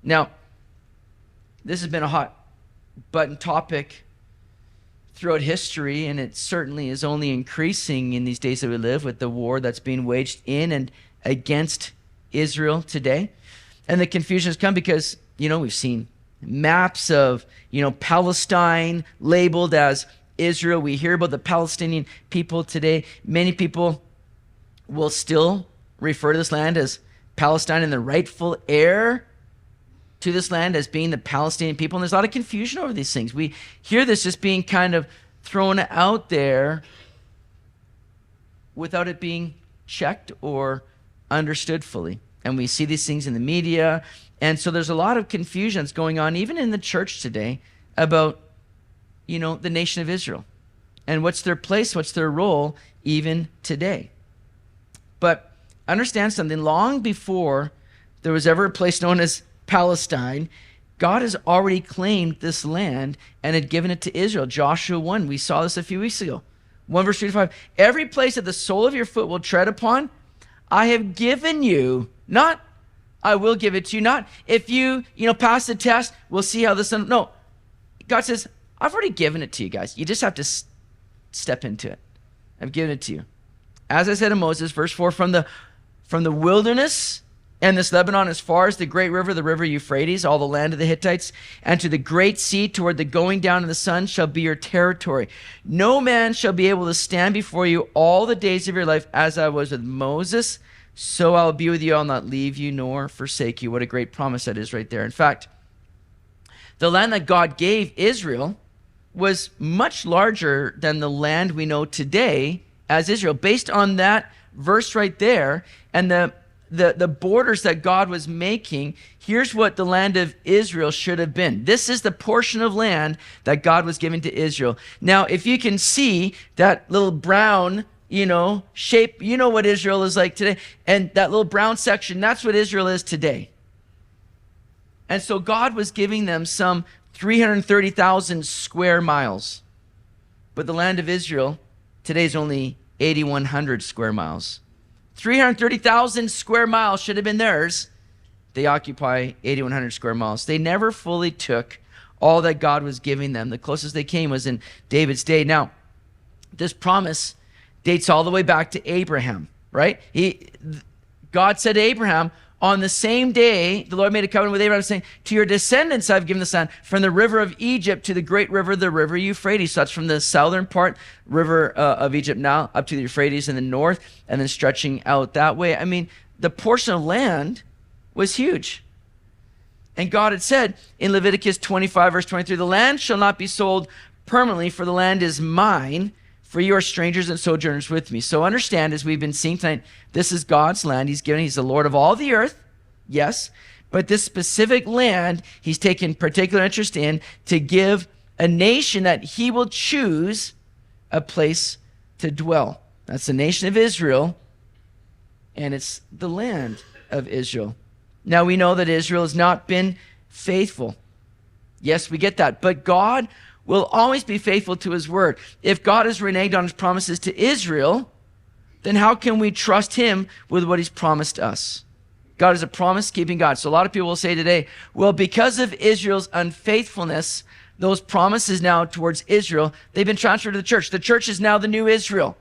Now, this has been a hot button topic throughout history, and it certainly is only increasing in these days that we live with the war that's being waged in and against Israel today. And the confusion has come because, we've seen maps of, Palestine labeled as Israel. We hear about the Palestinian people today. Many people will still refer to this land as Palestine and the rightful heir to this land as being the Palestinian people. And there's a lot of confusion over these things. We hear this just being kind of thrown out there without it being checked or understood fully. And we see these things in the media. And so there's a lot of confusions going on, even in the church today, about, the nation of Israel. And what's their place, what's their role, even today. But understand something, long before there was ever a place known as Palestine, God has already claimed this land and had given it to Israel. Joshua 1, we saw this a few weeks ago. 1 verse 3 to 5. Every place that the sole of your foot will tread upon, I have given you. Not, I will give it to you. Not, if you pass the test, we'll see how this. No, God says, I've already given it to you guys. You just have to step into it. I've given it to you. As I said to Moses, verse 4, from the wilderness and this Lebanon as far as the great river, the river Euphrates, all the land of the Hittites, and to the great sea toward the going down of the sun shall be your territory. No man shall be able to stand before you all the days of your life. As I was with Moses, so I will be with you. I'll not leave you nor forsake you. What a great promise that is right there. In fact, the land that God gave Israel was much larger than the land we know today as Israel. Based on that verse right there and the borders that God was making, here's what the land of Israel should have been. This is the portion of land that God was giving to Israel. Now, if you can see that little brown, shape, what Israel is like today. And that little brown section, that's what Israel is today. And so God was giving them some 330,000 square miles. But the land of Israel today is only 8,100 square miles. 330,000 square miles should have been theirs. They occupy 8,100 square miles. They never fully took all that God was giving them. The closest they came was in David's day. Now, this promise dates all the way back to Abraham, right? God said to Abraham, on the same day, the Lord made a covenant with Abraham, saying, to your descendants I've given this land, from the river of Egypt to the great river, the river Euphrates. So that's from the southern part, river of Egypt now, up to the Euphrates in the north, and then stretching out that way. I mean, the portion of land was huge. And God had said in Leviticus 25, verse 23, the land shall not be sold permanently, for the land is mine, for you are strangers and sojourners with me. So understand, as we've been seeing tonight, this is God's land. He's the Lord of all the earth, yes, but this specific land he's taken particular interest in to give a nation that he will choose a place to dwell. That's the nation of Israel, and it's the land of Israel. Now we know that Israel has not been faithful. Yes, we get that, but God will always be faithful to his word. If God has reneged on his promises to Israel, then how can we trust him with what he's promised us? God is a promise-keeping God. So a lot of people will say today, well, because of Israel's unfaithfulness, those promises now towards Israel, they've been transferred to the church. The church is now the new Israel.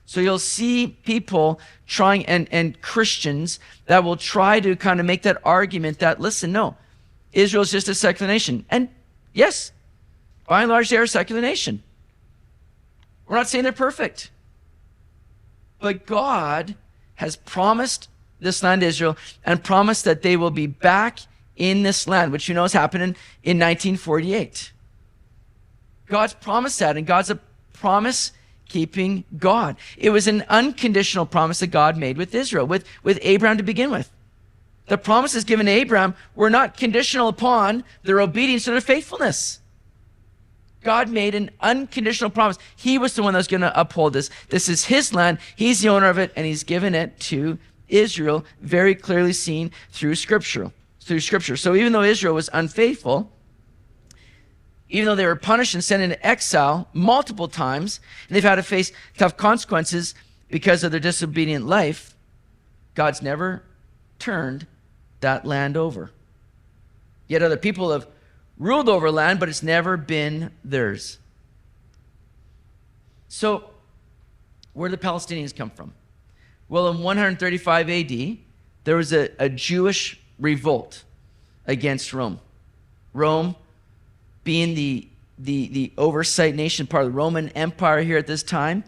So you'll see people trying, and Christians that will try to kind of make that argument that, listen, no, Israel is just a secular nation. And yes, by and large, they are a secular nation. We're not saying they're perfect. But God has promised this land, Israel, and promised that they will be back in this land, which has happened in 1948. God's promised that, and God's a promise-keeping God. It was an unconditional promise that God made with Israel, with Abraham to begin with. The promises given to Abraham were not conditional upon their obedience or their faithfulness. God made an unconditional promise. He was the one that was going to uphold this. This is his land. He's the owner of it, and he's given it to Israel, very clearly seen through Scripture. So even though Israel was unfaithful, even though they were punished and sent into exile multiple times, and they've had to face tough consequences because of their disobedient life, God's never turned that land over. Yet other people have ruled over land, but it's never been theirs. So, where did the Palestinians come from? Well, in 135 AD, there was a Jewish revolt against Rome. Rome being the oversight nation, part of the Roman Empire here at this time.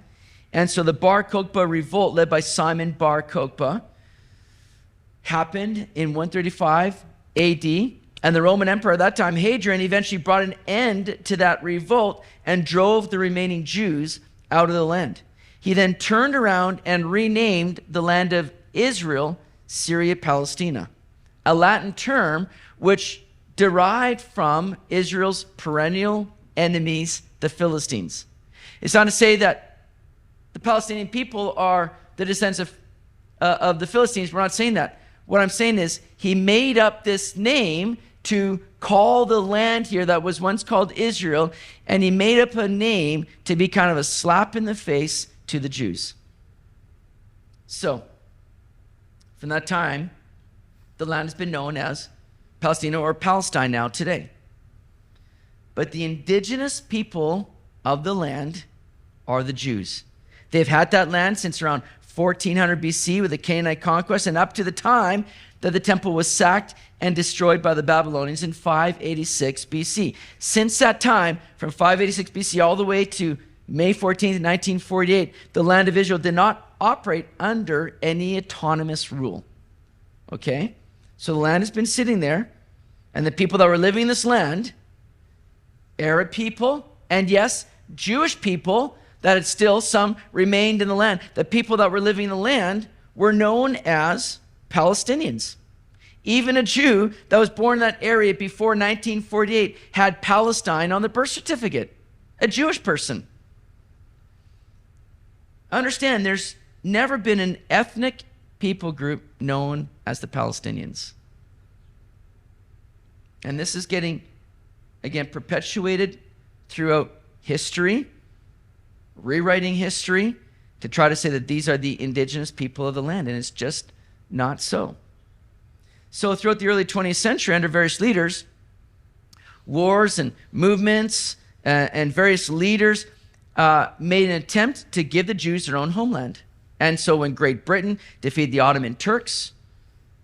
And so the Bar Kokhba revolt, led by Simon Bar Kokhba, happened in 135 AD. And the Roman Emperor at that time, Hadrian, eventually brought an end to that revolt and drove the remaining Jews out of the land. He then turned around and renamed the land of Israel Syria Palestina, a Latin term which derived from Israel's perennial enemies, the Philistines. It's not to say that the Palestinian people are the descendants of the Philistines. We're not saying that. What I'm saying is he made up this name to call the land here that was once called Israel, and he made up a name to be kind of a slap in the face to the Jews. So, from that time, the land has been known as Palestina, or Palestine now today. But the indigenous people of the land are the Jews. They've had that land since around 1400 BC with the Canaanite conquest, and up to the time that the temple was sacked and destroyed by the Babylonians in 586 BC. Since that time, from 586 BC all the way to May 14th, 1948, the land of Israel did not operate under any autonomous rule. Okay? So the land has been sitting there, and the people that were living in this land, Arab people, and yes, Jewish people, that had still some remained in the land. The people that were living in the land were known as Palestinians. Even a Jew that was born in that area before 1948 had Palestine on the birth certificate, a Jewish person. Understand, there's never been an ethnic people group known as the Palestinians. And this is getting, again, perpetuated throughout history, rewriting history to try to say that these are the indigenous people of the land, and it's just not so. So throughout the early 20th century, under various leaders, wars and movements and various leaders made an attempt to give the Jews their own homeland. And so when Great Britain defeated the Ottoman Turks,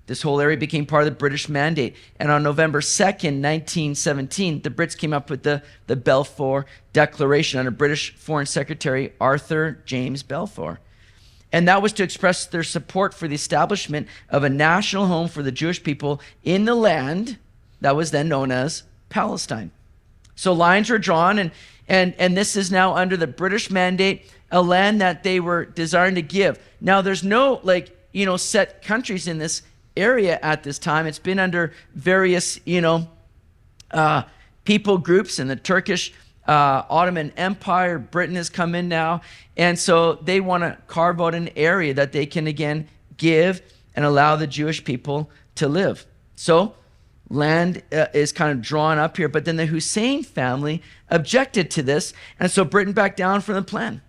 this whole area became part of the British Mandate. And on November 2nd, 1917, the Brits came up with the Balfour Declaration under British Foreign Secretary Arthur James Balfour. And that was to express their support for the establishment of a national home for the Jewish people in the land that was then known as Palestine. So lines were drawn, and this is now under the British Mandate, a land that they were desiring to give. Now, there's no, set countries in this area at this time. It's been under various, people groups in the Turkish Ottoman Empire. Britain has come in now. And so they want to carve out an area that they can, again, give and allow the Jewish people to live. So land is kind of drawn up here. But then the Hussein family objected to this. And so Britain backed down from the plan.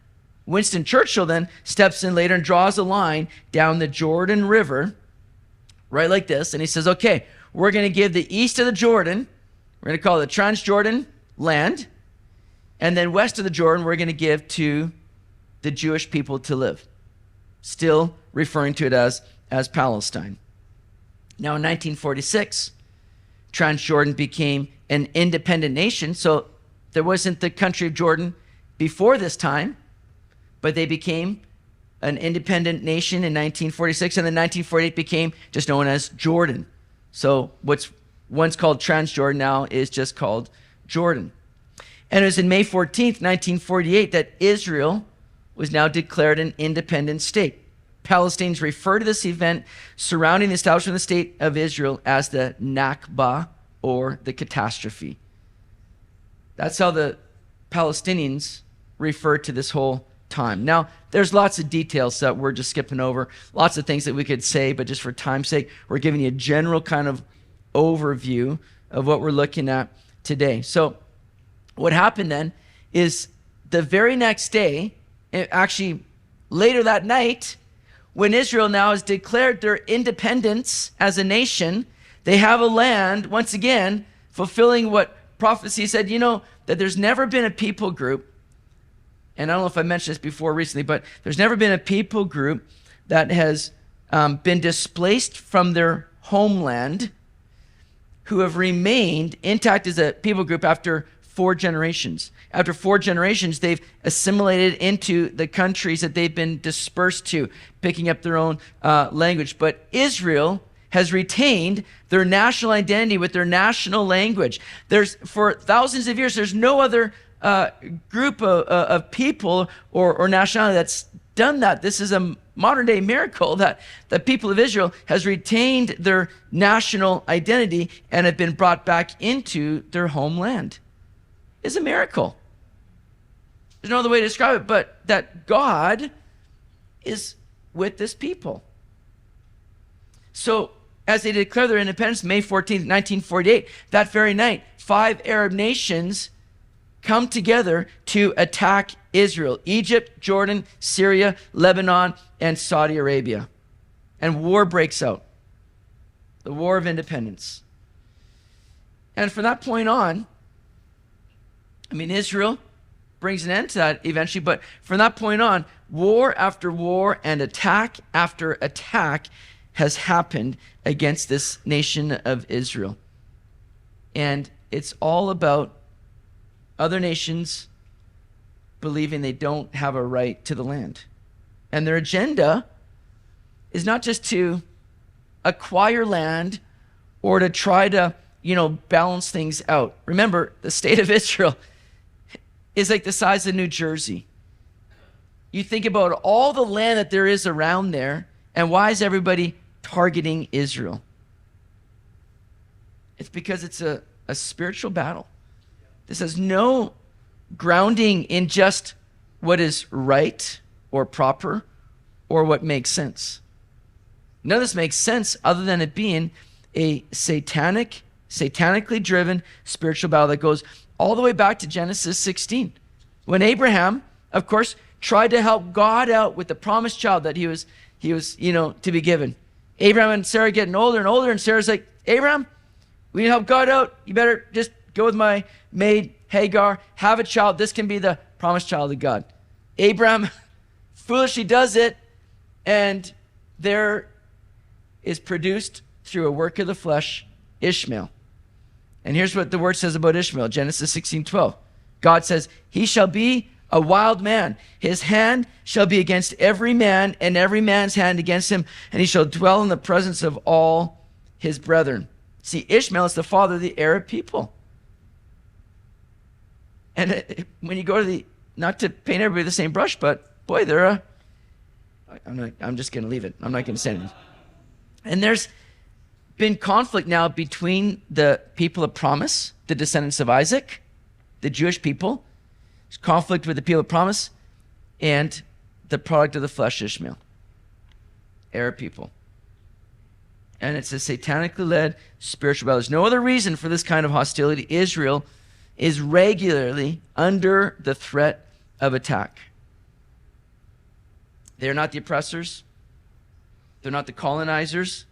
Winston Churchill then steps in later and draws a line down the Jordan River, right like this. And he says, okay, we're going to give the east of the Jordan, we're going to call it the Transjordan land. And then west of the Jordan, we're going to give to the Jewish people to live. Still referring to it as Palestine. Now in 1946, Transjordan became an independent nation. So there wasn't the country of Jordan before this time, but they became an independent nation in 1946, and then 1948 became just known as Jordan. So what's once called Transjordan now is just called Jordan. And it was in May 14th, 1948, that Israel was now declared an independent state. Palestinians refer to this event surrounding the establishment of the state of Israel as the Nakba, or the catastrophe. That's how the Palestinians refer to this whole time. Now, there's lots of details that we're just skipping over, lots of things that we could say, but just for time's sake, we're giving you a general kind of overview of what we're looking at today. So what happened then is the very next day, actually later that night, when Israel now has declared their independence as a nation, They have a land, once again, fulfilling what prophecy said, that there's never been a people group, and I don't know if I mentioned this before recently, but there's never been a people group that has been displaced from their homeland who have remained intact as a people group after 4 generations. After 4 generations, they've assimilated into the countries that they've been dispersed to, picking up their own language. But Israel has retained their national identity with their national language. For thousands of years, there's no other group of people or nationality that's done that. This is a modern day miracle that the people of Israel has retained their national identity and have been brought back into their homeland. It's a miracle. There's no other way to describe it, but that God is with this people. So as they declare their independence, May 14th, 1948, that very night, 5 Arab nations come together to attack Israel: Egypt, Jordan, Syria, Lebanon, and Saudi Arabia. And war breaks out. The War of Independence. And from that point on, Israel brings an end to that eventually, but from that point on, war after war and attack after attack has happened against this nation of Israel. And it's all about other nations believing they don't have a right to the land. And their agenda is not just to acquire land or to try to, balance things out. Remember, the state of Israel is like the size of New Jersey. You think about all the land that there is around there, and why is everybody targeting Israel? It's because it's a spiritual battle. This has no grounding in just what is right or proper or what makes sense. None of this makes sense other than it being a satanically driven spiritual battle that goes all the way back to Genesis 16. When Abraham, of course, tried to help God out with the promised child that he was to be given. Abraham and Sarah getting older and older, and Sarah's like, Abraham, we need to help God out. You better just go with my maid Hagar, have a child. This can be the promised child of God. Abraham foolishly does it, and there is produced through a work of the flesh Ishmael. And here's what the word says about Ishmael, Genesis 16:12. God says, he shall be a wild man. His hand shall be against every man, and every man's hand against him, and he shall dwell in the presence of all his brethren. See, Ishmael is the father of the Arab people. And when you go to not to paint everybody with the same brush, but boy, I'm just going to leave it. I'm not going to say anything. And there's been conflict now between the people of promise, the descendants of Isaac, the Jewish people. There's conflict with the people of promise and the product of the flesh, Ishmael, Arab people. And it's a satanically led spiritual battle. There's no other reason for this kind of hostility. Israel is regularly under the threat of attack. They're not the oppressors. They're not the colonizers.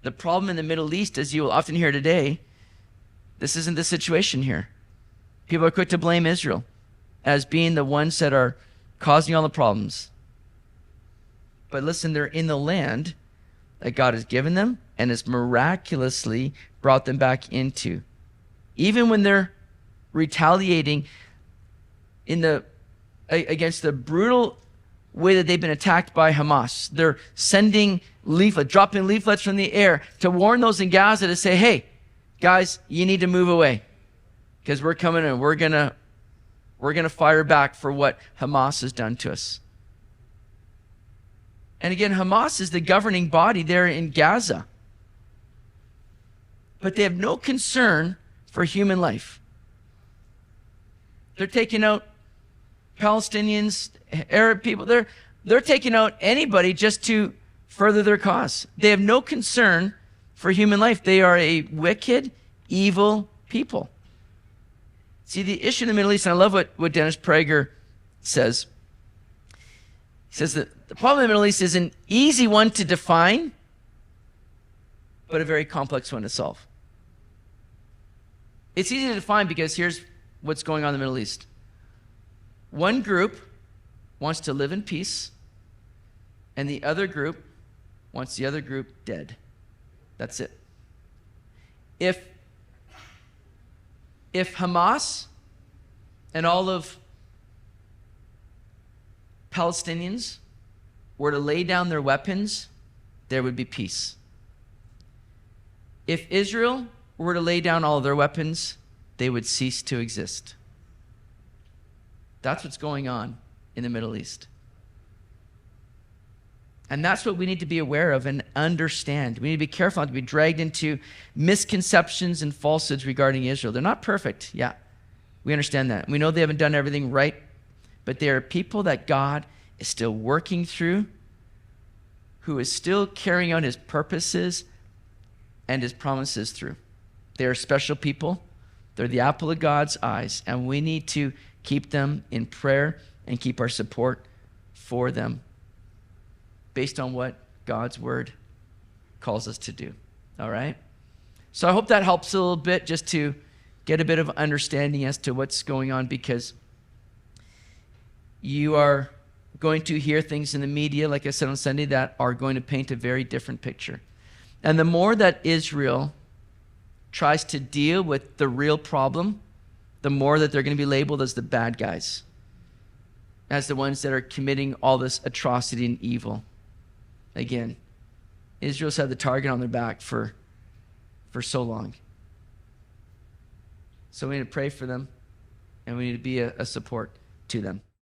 The problem in the Middle East, as you will often hear today, this isn't the situation here. People are quick to blame Israel as being the ones that are causing all the problems. But listen, they're in the land that God has given them and has miraculously brought them back into. Even when they're retaliating against the brutal way that they've been attacked by Hamas. They're sending dropping leaflets from the air to warn those in Gaza to say, hey, guys, you need to move away because we're coming and we're gonna fire back for what Hamas has done to us. And again, Hamas is the governing body there in Gaza. But they have no concern for human life. They're taking out Palestinians, Arab people. They're taking out anybody just to further their cause. They have no concern for human life. They are a wicked, evil people. See, the issue in the Middle East, and I love what Dennis Prager says. He says that the problem in the Middle East is an easy one to define, but a very complex one to solve. It's easy to define because here's what's going on in the Middle East. One group wants to live in peace, and the other group wants the other group dead. That's it. If Hamas and all of Palestinians were to lay down their weapons, there would be peace. If Israel were to lay down all of their weapons, they would cease to exist. That's what's going on in the Middle East. And that's what we need to be aware of and understand. We need to be careful not to be dragged into misconceptions and falsehoods regarding Israel. They're not perfect. Yeah, we understand that. We know they haven't done everything right, but they are people that God is still working through, who is still carrying out his purposes and his promises through. They are special people. They're the apple of God's eyes, and we need to keep them in prayer and keep our support for them based on what God's word calls us to do. All right? So I hope that helps a little bit just to get a bit of understanding as to what's going on, because you are going to hear things in the media, like I said on Sunday, that are going to paint a very different picture. And the more that Israel tries to deal with the real problem, the more that they're going to be labeled as the bad guys, as the ones that are committing all this atrocity and evil. Again, Israel's had the target on their back for so long. So we need to pray for them, and we need to be a support to them.